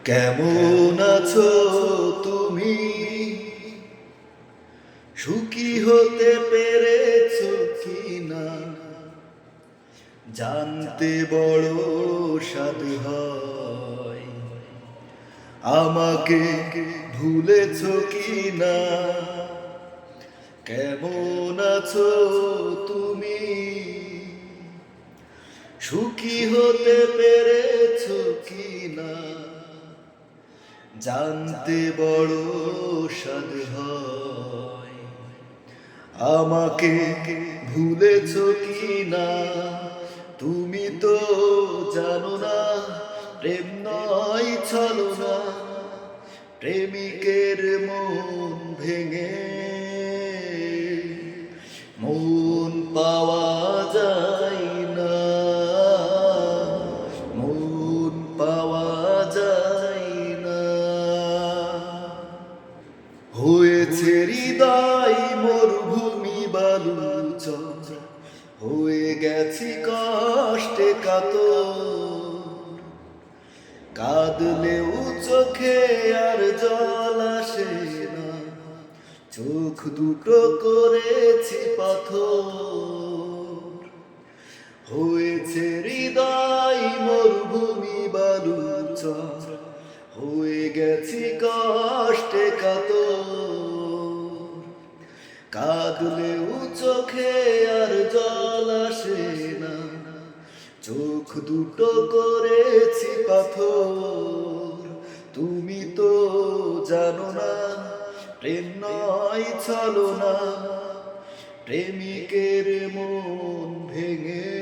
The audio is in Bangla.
কেমন আছো তুমি? সুখী হতে পেরেছো কিনা জানতে বড় সাধু হয়। আমাকে ভুলেছো কিনা? কেমন আছো তুমি? সুখী হতে পেরেছো কিনা জানতে বড় সাধু হয়। আমাকে ভুলেছো কিনা? তুমি তো জানো না প্রেম নয় ছলনা, প্রেমিকের মন ভেঙে মন পাওয়া যায় না, মন পাওয়া যায় না। হয়েছে হৃদয় মরুভূমি বালুচর, হয়ে গেছি কষ্টে কাতর। কাঁদলেও চোখে আর জল আসে না, চোখ দুটো করেছি পাথর। হয়েছে হৃদয় মরুভূমি বালুচর, হয়ে গেছি কষ্টে কাতর। কাঁদলেও চোখে আর জল আসে না, চোখ দুটো করেছি পাথর। তুমি তো জানো না প্রেম নয় ছলনা, প্রেমিকের মন ভেঙে